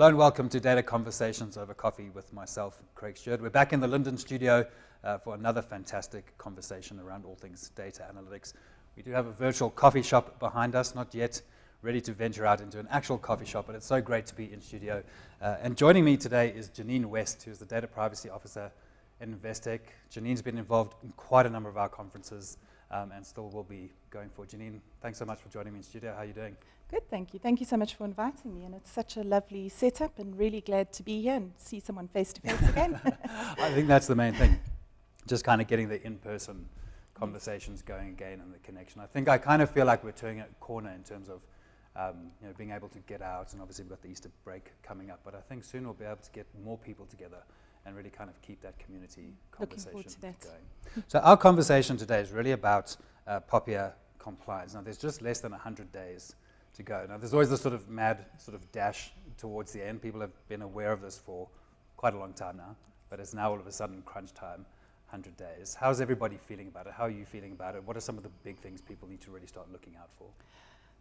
Hello and welcome to Data Conversations over coffee with myself, Craig Stewart. We're back in the Linden studio for another fantastic conversation around all things data analytics. We do have a virtual coffee shop behind us, not yet ready to venture out into an actual coffee shop, but it's so great to be in studio. And joining me today is Janine West, who's the Data Privacy Officer at Investec. Janine's been involved in quite a number of our conferences and still will be going forward. Janine, thanks so much for joining me in studio. How are you doing? Good, thank you. Thank you so much for inviting me, and it's such a lovely setup and really glad to be here and see someone face to face again. I think that's the main thing, just kind of getting the in-person conversations going again and the connection. I think I kind of feel like we're turning a corner in terms of being able to get out, and obviously we've got the Easter break coming up, but I think soon we'll be able to get more people together and really kind of keep that community conversation going. So our conversation today is really about POPIA compliance. Now there's just less than 100 days to go. Now there's always this sort of mad sort of dash towards the end. People have been aware of this for quite a long time now, but it's now all of a sudden crunch time, 100 days. How's everybody feeling about it? How are you feeling about it? What are some of the big things people need to really start looking out for?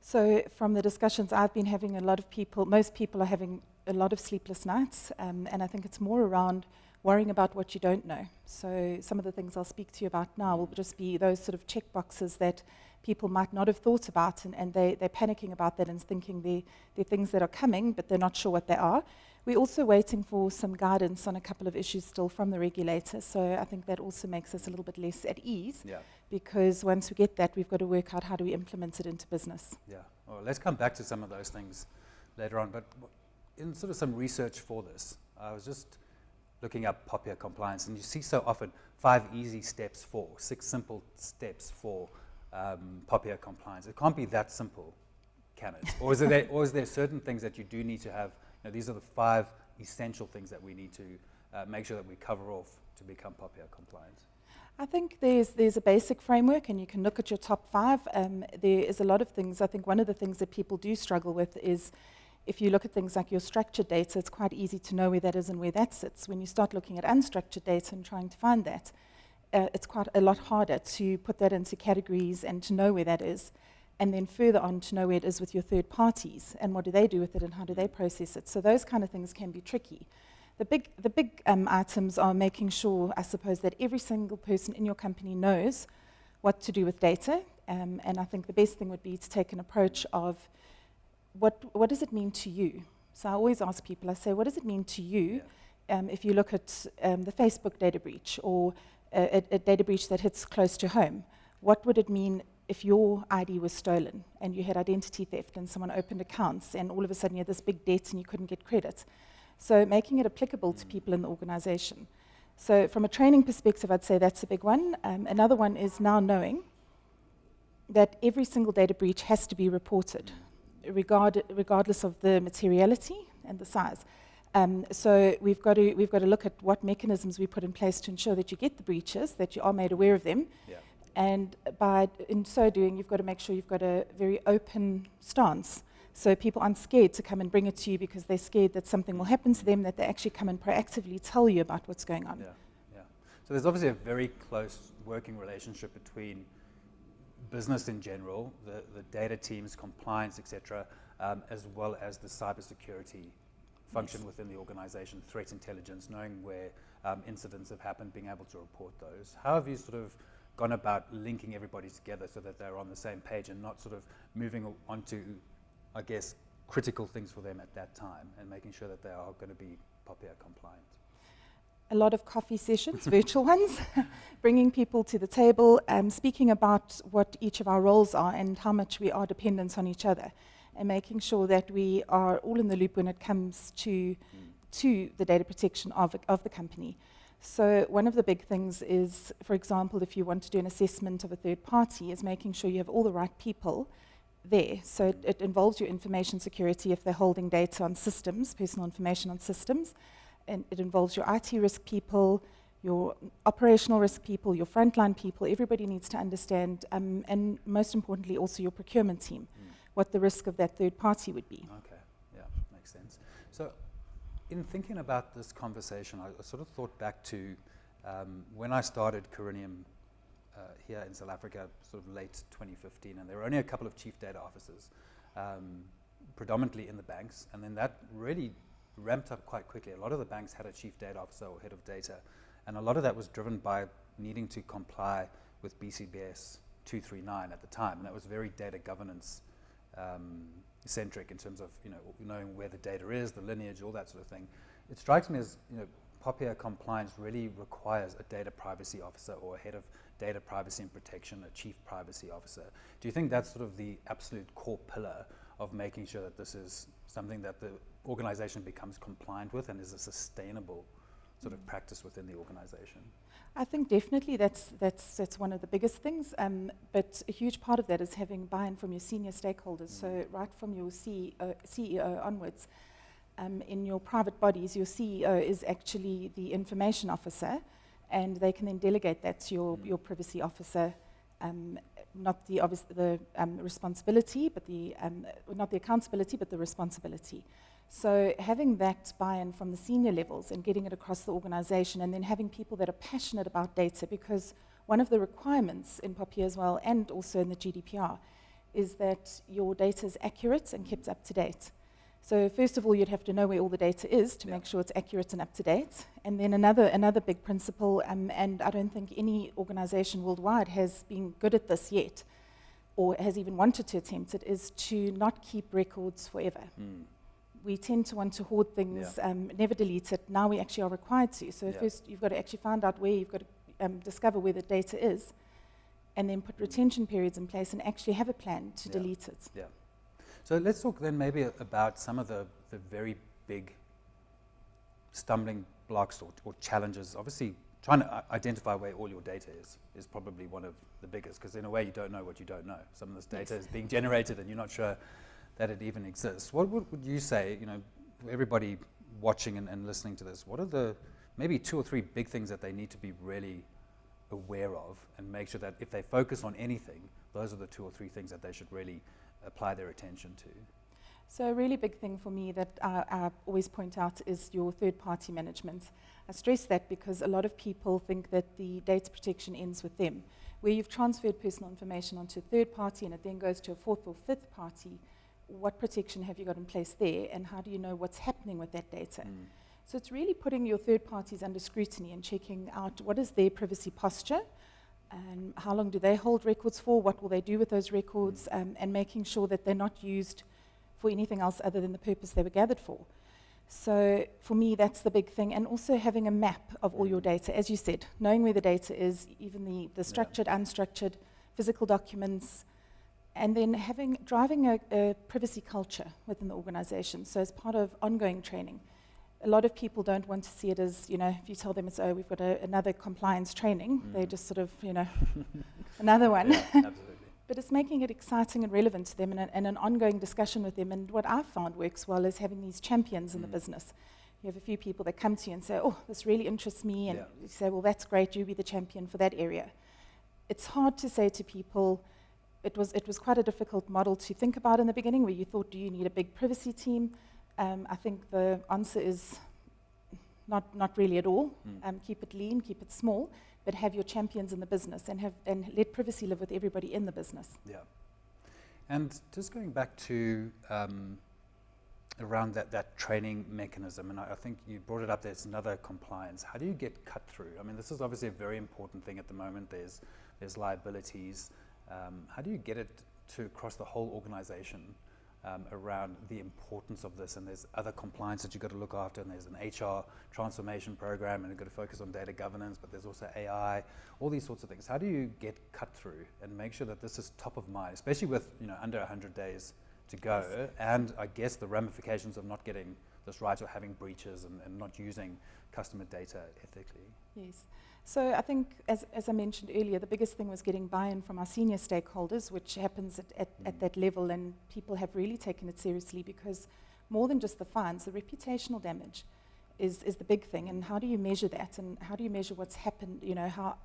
So from the discussions I've been having, most people are having a lot of sleepless nights, and I think it's more around worrying about what you don't know. So some of the things I'll speak to you about now will just be those sort of check boxes that people might not have thought about, and they're panicking about that and thinking they're things that are coming, but they're not sure what they are. We're also waiting for some guidance on a couple of issues still from the regulator, so I think that also makes us a little bit less at ease, because once we get that, we've got to work out how do we implement it into business. Yeah, well, let's come back to some of those things later on, but in sort of some research for this, I was just looking up POPIA compliance, and you see so often 5 easy steps for, 6 simple steps for POPIA compliance. It can't be that simple, can it? Or is there certain things that you do need to have? These are the 5 essential things that we need to make sure that we cover off to become POPIA compliant. I think there's a basic framework, and you can look at your top 5. There is a lot of things. I think one of the things that people do struggle with is if you look at things like your structured data, it's quite easy to know where that is and where that sits. When you start looking at unstructured data and trying to find that, it's quite a lot harder to put that into categories and to know where that is, and then further on to know where it is with your third parties and what do they do with it and how do they process it. So those kind of things can be tricky. The big items are making sure, I suppose, that every single person in your company knows what to do with data, and I think the best thing would be to take an approach of what does it mean to you? So I always ask people, I say, what does it mean to you if you look at the Facebook data breach or a data breach that hits close to home? What would it mean if your ID was stolen and you had identity theft and someone opened accounts and all of a sudden you had this big debt and you couldn't get credit? So making it applicable to people in the organization. So from a training perspective, I'd say that's a big one. Another one is now knowing that every single data breach has to be reported, regardless of the materiality and the size. So we've got to look at what mechanisms we put in place to ensure that you get the breaches, that you are made aware of them, and in so doing, you've got to make sure you've got a very open stance, so people aren't scared to come and bring it to you because they're scared that something will happen to them, that they actually come and proactively tell you about what's going on. So there's obviously a very close working relationship between business in general, the data teams, compliance, etc., as well as the cybersecurity function within the organization, threat intelligence, knowing where incidents have happened, being able to report those. How have you sort of gone about linking everybody together so that they're on the same page and not sort of moving on to, I guess, critical things for them at that time and making sure that they are going to be POPIA compliant? A lot of coffee sessions, virtual ones, bringing people to the table, speaking about what each of our roles are and how much we are dependent on each other, and making sure that we are all in the loop when it comes to the data protection of the company. So one of the big things is, for example, if you want to do an assessment of a third party, is making sure you have all the right people there. So it involves your information security if they're holding data on systems, personal information on systems, and it involves your IT risk people, your operational risk people, your frontline people. Everybody needs to understand, and most importantly also your procurement team, what the risk of that third party would be. Okay, yeah, makes sense. So in thinking about this conversation, I sort of thought back to when I started Corinium here in South Africa, sort of late 2015, and there were only a couple of chief data officers, predominantly in the banks, and then that really ramped up quite quickly. A lot of the banks had a chief data officer or head of data, and a lot of that was driven by needing to comply with BCBS 239 at the time, and that was very data governance centric in terms of knowing where the data is, the lineage, all that sort of thing. It strikes me as POPIA compliance really requires a data privacy officer or a head of data privacy and protection, a chief privacy officer. Do you think that's sort of the absolute core pillar of making sure that this is something that the organization becomes compliant with and is a sustainable sort of practice within the organization? I think definitely that's one of the biggest things, but a huge part of that is having buy-in from your senior stakeholders. So right from your CEO onwards, in your private bodies, your CEO is actually the information officer, and they can then delegate that to your privacy officer, not the responsibility, but not the accountability, but the responsibility. So having that buy-in from the senior levels and getting it across the organization, and then having people that are passionate about data, because one of the requirements in POPIA as well, and also in the GDPR, is that your data is accurate and kept up to date. So first of all, you'd have to know where all the data is to make sure it's accurate and up to date. And then another big principle, and I don't think any organization worldwide has been good at this yet, or has even wanted to attempt it, is to not keep records forever. We tend to want to hoard things, never delete it. Now we actually are required to. So first you've got to actually find out where, you've got to discover where the data is, and then put retention periods in place and actually have a plan to delete it. Yeah. So let's talk then maybe about some of the very big stumbling blocks or challenges. Obviously, trying to identify where all your data is probably one of the biggest, because in a way you don't know what you don't know. Some of this data is being generated and you're not sure that it even exists. What would you say, everybody watching and listening to this, what are the maybe 2 or 3 big things that they need to be really aware of, and make sure that if they focus on anything, those are the 2 or 3 things that they should really apply their attention to? So a really big thing for me that I always point out is your third-party management. I stress that because a lot of people think that the data protection ends with them. Where you've transferred personal information onto a third party and it then goes to a 4th or 5th party, what protection have you got in place there, and how do you know what's happening with that data? So it's really putting your third parties under scrutiny and checking out what is their privacy posture, and how long do they hold records for, what will they do with those records, and making sure that they're not used for anything else other than the purpose they were gathered for. So for me, that's the big thing. And also having a map of all your data, as you said, knowing where the data is, even the structured, unstructured, physical documents, and then driving a privacy culture within the organization. So as part of ongoing training, a lot of people don't want to see it as, if you tell them it's, we've got another compliance training, they just sort of, another one. Yeah, absolutely. But it's making it exciting and relevant to them, and an ongoing discussion with them. And what I've found works well is having these champions in the business. You have a few people that come to you and say, oh, this really interests me, and you say, well, that's great, you be the champion for that area. It's hard to say to people. It was quite a difficult model to think about in the beginning, where you thought, do you need a big privacy team? I think the answer is not really at all. Keep it lean, keep it small, but have your champions in the business, and let privacy live with everybody in the business. Yeah. And just going back to around that training mechanism, and I think you brought it up, there's another compliance. How do you get cut through? I mean, this is obviously a very important thing at the moment. There's liabilities. How do you get it to across the whole organization around the importance of this? And there's other compliance that you've got to look after, and there's an HR transformation program, and you've got to focus on data governance, but there's also AI, all these sorts of things. How do you get cut through and make sure that this is top of mind, especially with under 100 days to go, and I guess the ramifications of not getting this right, or having breaches and not using customer data ethically? Yes. So I think, as I mentioned earlier, the biggest thing was getting buy-in from our senior stakeholders, which happens at that level, and people have really taken it seriously, because more than just the fines, the reputational damage is the big thing. And how do you measure that, and how do you measure what's happened,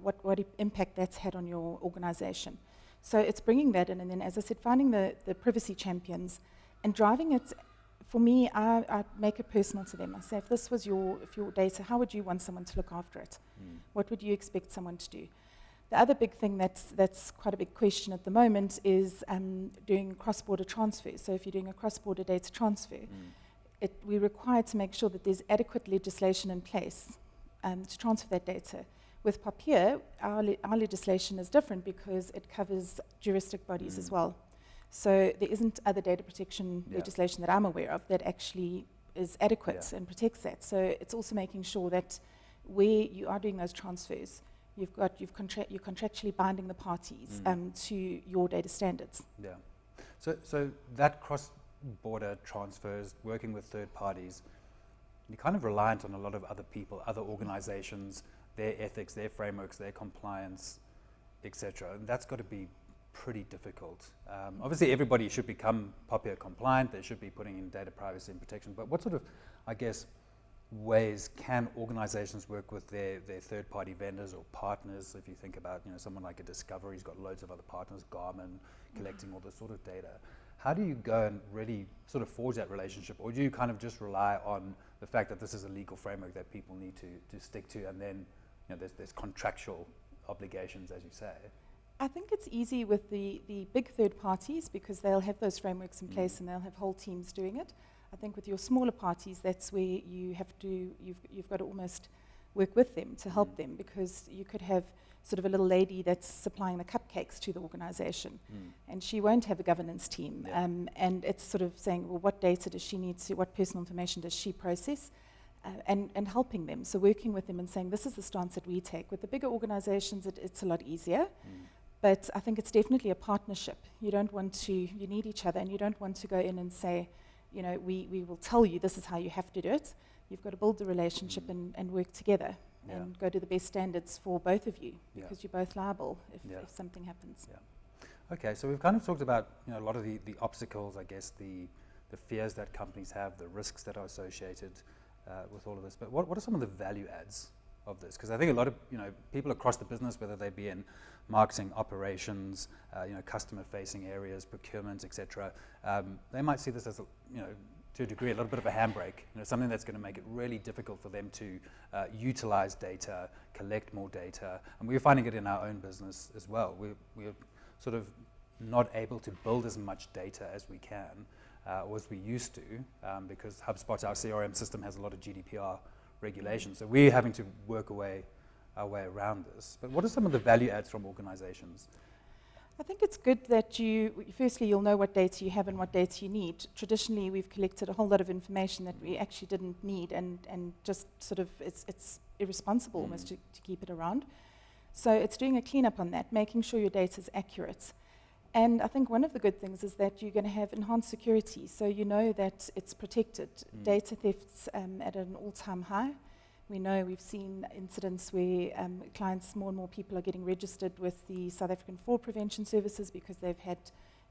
what impact that's had on your organization? So it's bringing that in, and then, as I said, finding the privacy champions and driving it. For me, I make it personal to them. I say, if this was your data, how would you want someone to look after it? What would you expect someone to do? The other big thing that's quite a big question at the moment is doing cross-border transfers. So if you're doing a cross-border data transfer, we're required to make sure that there's adequate legislation in place to transfer that data. With POPIA, our legislation is different because it covers juristic bodies as well. So there isn't other data protection legislation that I'm aware of that actually is adequate and protects that. So it's also making sure that where you are doing those transfers, you're contractually binding the parties to your data standards. Yeah. So that cross-border transfers, working with third parties, you're kind of reliant on a lot of other people, other organizations, their ethics, their frameworks, their compliance, etc. And that's got to be pretty difficult. Obviously, everybody should become POPIA compliant. They should be putting in data privacy and protection. But what sort of, I guess, ways can organizations work with their third-party vendors or partners? If you think about, someone like a Discovery's got loads of other partners, Garmin, collecting all this sort of data. How do you go and really sort of forge that relationship? Or do you kind of just rely on the fact that this is a legal framework that people need to stick to, and then there's contractual obligations, as you say? I think it's easy with the big third parties because they'll have those frameworks in place and they'll have whole teams doing it. I think with your smaller parties, that's where you've got to almost work with them to help them, because you could have sort of a little lady that's supplying the cupcakes to the organization and she won't have a governance team. And it's sort of saying, well, what data does she need to, what personal information does she process? And helping them. So working with them and saying, this is the stance that we take. With the bigger organizations, it's a lot easier. But I think it's definitely a partnership. You need each other, and you don't want to go in and say, we will tell you this is how you have to do it. You've got to build the relationship and work together and go to the best standards for both of you, because you're both liable if something happens. Okay, so we've kind of talked about a lot of the obstacles, I guess, the fears that companies have, the risks that are associated with all of this. But what are some of the value adds of this? Because I think a lot of people across the business, whether they be in marketing, operations, customer-facing areas, procurement, etc., they might see this as to a degree, a little bit of a handbrake. Something that's going to make it really difficult for them to utilize data, collect more data, and we're finding it in our own business as well. We're sort of not able to build as much data as we can, or as we used to, because HubSpot, our CRM system, has a lot of GDPR regulations. So we're having to work our way around this. But what are some of the value adds from organizations? I think it's good that firstly, you'll know what data you have and what data you need. Traditionally, we've collected a whole lot of information that we actually didn't need, and just sort of, it's irresponsible almost to keep it around. So it's doing a cleanup on that, making sure your data is accurate. And I think one of the good things is that you're going to have enhanced security, so you know that it's protected. Data thefts at an all-time high. We know we've seen incidents where clients, more and more people are getting registered with the South African Fraud Prevention Services because they've had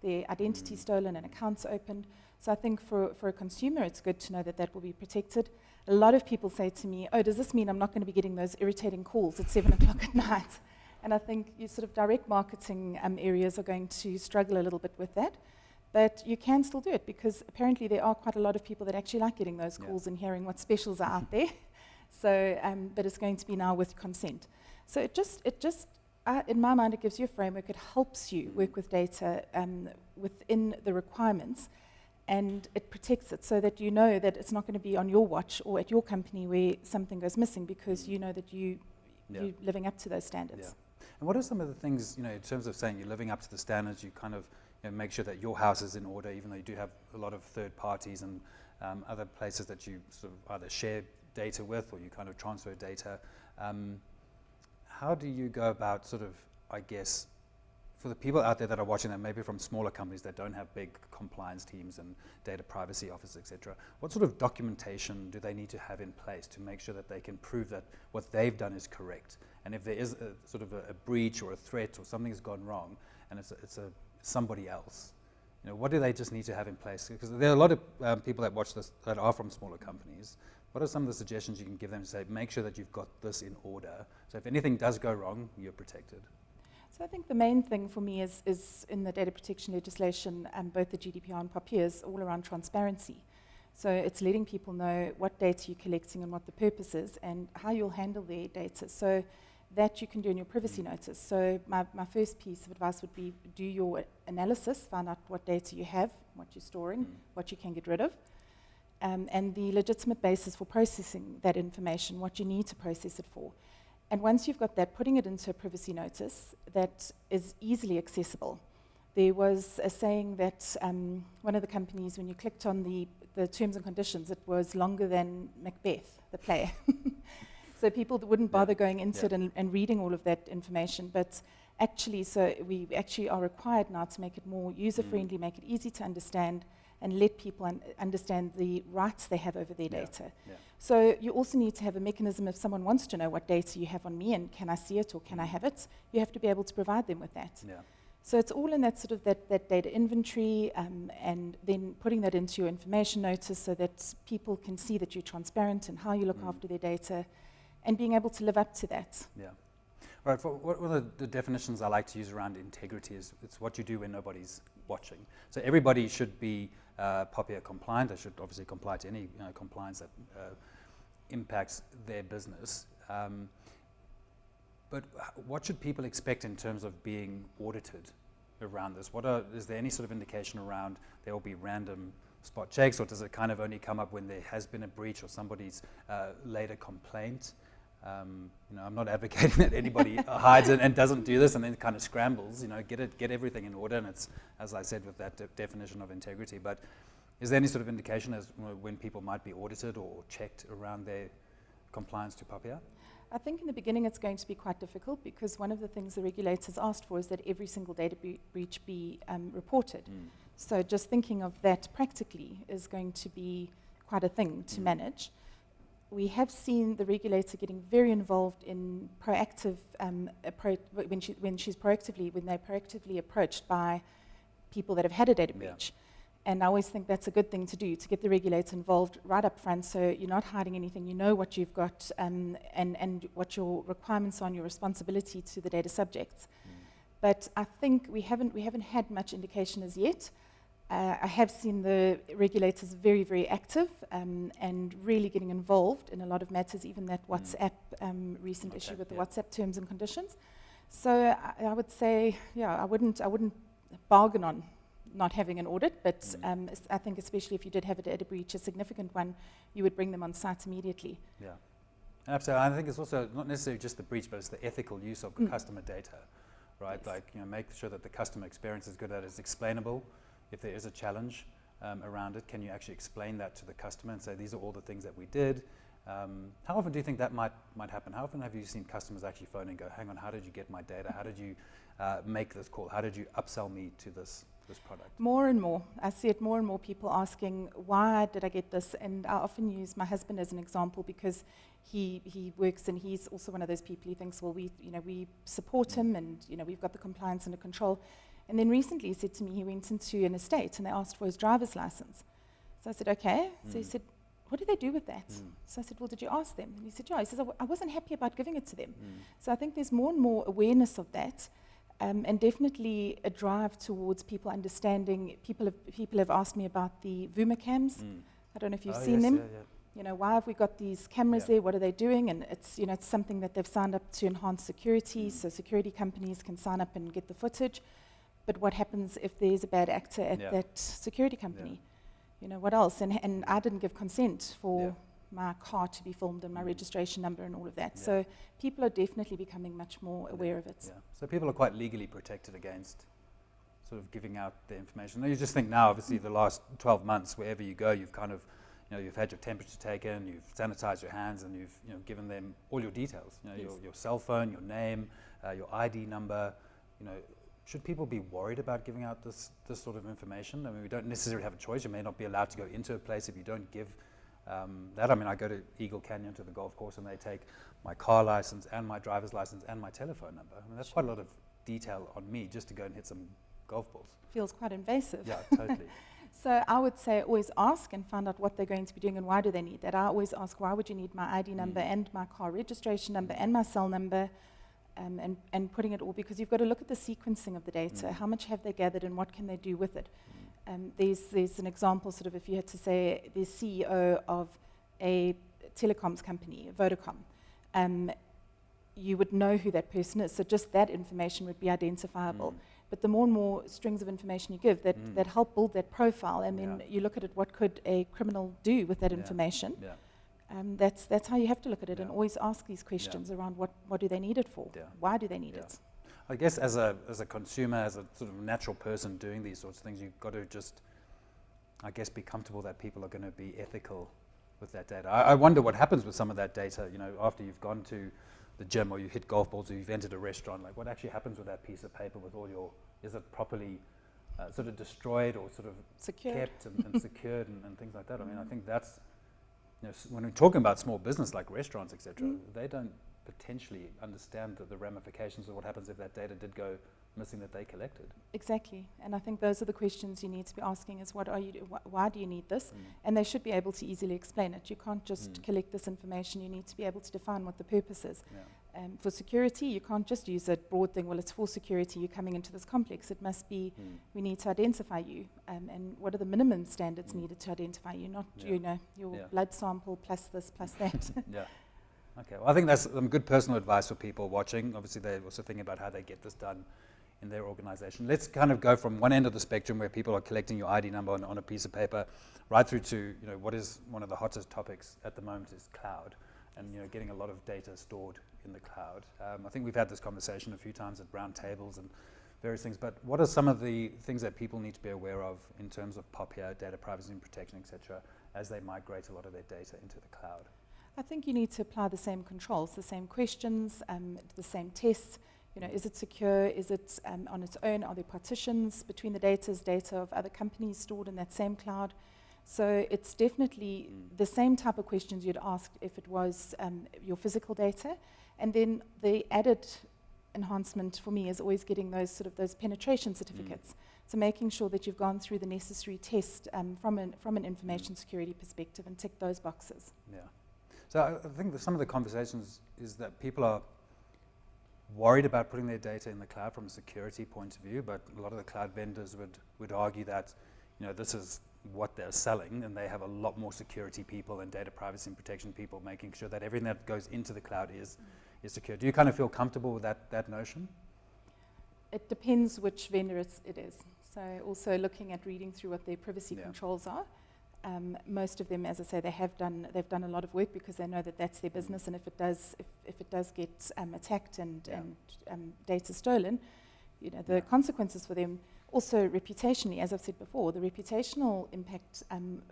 their identity stolen and accounts opened. So I think for a consumer, it's good to know that that will be protected. A lot of people say to me, oh, does this mean I'm not going to be getting those irritating calls at 7 o'clock at night? And I think your sort of direct marketing areas are going to struggle a little bit with that. But you can still do it, because apparently there are quite a lot of people that actually like getting those calls and hearing what specials are out there. So, but it's going to be now with consent. So it just, in my mind, it gives you a framework. It helps you work with data within the requirements, and it protects it so that you know that it's not going to be on your watch or at your company where something goes missing, because you know that you're living up to those standards. And what are some of the things, in terms of saying you're living up to the standards, you kind of make sure that your house is in order, even though you do have a lot of third parties and other places that you sort of either share data with or you kind of transfer data. How do you go about sort of, I guess, for the people out there that are watching that maybe from smaller companies that don't have big compliance teams and data privacy offices, etc., what sort of documentation do they need to have in place to make sure that they can prove that what they've done is correct? And if there is a sort of a breach or a threat or something's gone wrong and it's somebody else, what do they just need to have in place? Because there are a lot of people that watch this that are from smaller companies. What are some of the suggestions you can give them to say, make sure that you've got this in order, so if anything does go wrong, you're protected? So I think the main thing for me is in the data protection legislation, both the GDPR and POPIA, is all around transparency. So it's letting people know what data you're collecting and what the purpose is and how you'll handle their data. So that you can do in your privacy notice. So my first piece of advice would be, do your analysis, find out what data you have, what you're storing, what you can get rid of. and the legitimate basis for processing that information, what you need to process it for. And once you've got that, putting it into a privacy notice that is easily accessible. There was a saying that one of the companies, when you clicked on the terms and conditions, it was longer than Macbeth, the play. So people wouldn't bother going into it and reading all of that information. But actually, so we actually are required now to make it more user-friendly, make it easy to understand, and let people understand the rights they have over their data. So you also need to have a mechanism if someone wants to know what data you have on me and can I see it or can I have it, you have to be able to provide them with that. So it's all in that sort of that data inventory, and then putting that into your information notice so that people can see that you're transparent and how you look after their data, and being able to live up to that. Right, one of the definitions I like to use around integrity is it's what you do when nobody's watching. So everybody should be POPIA compliant. They should obviously comply to any compliance that impacts their business. But what should people expect in terms of being audited around this? Is there any sort of indication around there will be random spot checks, or does it kind of only come up when there has been a breach or somebody's laid a complaint? I'm not advocating that anybody hides it and doesn't do this and then kind of scrambles. Get everything in order, and it's, as I said, with that definition of integrity. But is there any sort of indication as when people might be audited or checked around their compliance to POPIA? I think in the beginning it's going to be quite difficult, because one of the things the regulators asked for is that every single data breach be reported. So just thinking of that practically is going to be quite a thing to manage. We have seen the regulator getting very involved in proactive when they're proactively approached by people that have had a data breach. And I always think that's a good thing to do, to get the regulator involved right up front, so you're not hiding anything, you know what you've got and what your requirements are and your responsibility to the data subjects. But I think we haven't had much indication as yet. I have seen the regulators very, very active and really getting involved in a lot of matters, even that WhatsApp recent issue with the WhatsApp terms and conditions. So I would say, I wouldn't bargain on not having an audit, but I think especially if you did have a data breach, a significant one, you would bring them on site immediately. Absolutely. I think it's also not necessarily just the breach, but it's the ethical use of customer data, right? Like, make sure that the customer experience is good, that it's explainable. If there is a challenge around it, can you actually explain that to the customer and say, these are all the things that we did? How often do you think that might happen? How often have you seen customers actually phone and go, hang on, how did you get my data? How did you make this call? How did you upsell me to this product? More and more. I see it more and more, people asking, why did I get this? And I often use my husband as an example, because he works and he's also one of those people who thinks, well, we support him and we've got the compliance under control. And then recently he said to me, he went into an estate and they asked for his driver's license. So I said, okay. So he said, what do they do with that? So I said, well, did you ask them? And he said, yeah. He says, I wasn't happy about giving it to them. So I think there's more and more awareness of that, and definitely a drive towards people understanding. People have asked me about the Vuma cams. I don't know if you've seen them. Why have we got these cameras there? What are they doing? And it's, it's something that they've signed up to enhance security, so security companies can sign up and get the footage. But what happens if there's a bad actor at that security company? What else? And I didn't give consent for my car to be filmed and my registration number and all of that. So people are definitely becoming much more aware of it. So people are quite legally protected against sort of giving out the information. You just think now, obviously, the last 12 months, wherever you go, you've kind of, you've had your temperature taken, you've sanitized your hands, and you've given them all your details. Your cell phone, your name, your ID number. Should people be worried about giving out this sort of information? I mean, we don't necessarily have a choice. You may not be allowed to go into a place if you don't give that. I mean, I go to Eagle Canyon, to the golf course, and they take my car license and my driver's license and my telephone number. I mean, that's quite a lot of detail on me just to go and hit some golf balls. Feels quite invasive. Yeah, totally. So I would say always ask and find out what they're going to be doing and why do they need that. I always ask, why would you need my ID number and my car registration number and my cell number? And putting it all, because you've got to look at the sequencing of the data. How much have they gathered and what can they do with it? There's an example, sort of, if you had to say the CEO of a telecoms company, Vodacom, you would know who that person is. So just that information would be identifiable. But the more and more strings of information you give that help build that profile, and then you look at it, what could a criminal do with that information? That's how you have to look at it, and always ask these questions around what do they need it for? Why do they need it? I guess as a consumer, as a sort of natural person doing these sorts of things, you've got to just, I guess, be comfortable that people are going to be ethical with that data. I wonder what happens with some of that data, you know, after you've gone to the gym or you hit golf balls or you've entered a restaurant. Like, what actually happens with that piece of paper with all your, is it properly sort of destroyed or sort of kept and secured and things like that? I mean, I think that's, you know, when we're talking about small business like restaurants, etc., they don't potentially understand the ramifications of what happens if that data did go missing that they collected. Exactly, and I think those are the questions you need to be asking: is what are you? Why do you need this? And they should be able to easily explain it. You can't just collect this information. You need to be able to define what the purpose is. For security, you can't just use a broad thing. Well, it's for security. You're coming into this complex. It must be. We need to identify you, and what are the minimum standards needed to identify you? Not you know your blood sample plus this plus that. Okay. Well, I think that's some good personal advice for people watching. Obviously, they're also thinking about how they get this done in their organization. Let's kind of go from one end of the spectrum where people are collecting your ID number on a piece of paper, right through to, you know, what is one of the hottest topics at the moment is cloud, and, you know, getting a lot of data stored in the cloud. I think we've had this conversation a few times at round tables and various things, but what are some of the things that people need to be aware of in terms of POPIA, data privacy and protection, etc., as they migrate a lot of their data into the cloud? I think you need to apply the same controls, the same questions, the same tests. You know, is it secure? Is it on its own? Are there partitions between the data of other companies stored in that same cloud? So it's definitely the same type of questions you'd ask if it was your physical data. And then the added enhancement for me is always getting those penetration certificates. So making sure that you've gone through the necessary test from an information security perspective and tick those boxes. Yeah. So I think that some of the conversations is that people are worried about putting their data in the cloud from a security point of view, but a lot of the cloud vendors would argue that, you know, this is what they're selling, and they have a lot more security people and data privacy and protection people making sure that everything that goes into the cloud is secure. Do you kind of feel comfortable with that notion? It depends which vendor it is. So also looking at reading through what their privacy controls are. Most of them, as I say, they've done a lot of work because they know that that's their business, and if it does get attacked and data stolen, you know, the consequences for them. Also, reputationally, as I've said before, the reputational impact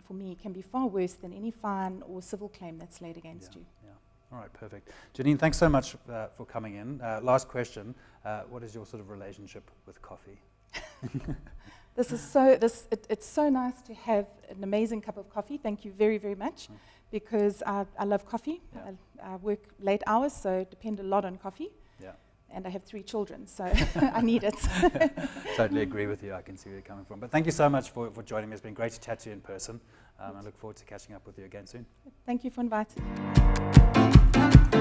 for me can be far worse than any fine or civil claim that's laid against you. Yeah. All right, perfect. Janine, thanks so much for coming in. Last question: what is your sort of relationship with coffee? It's so nice to have an amazing cup of coffee. Thank you very, very much, because I love coffee. I work late hours, so depend a lot on coffee. And I have 3 children, so I need it. Totally agree with you. I can see where you're coming from. But thank you so much for joining me. It's been great to chat to you in person. I look forward to catching up with you again soon. Thank you for inviting me.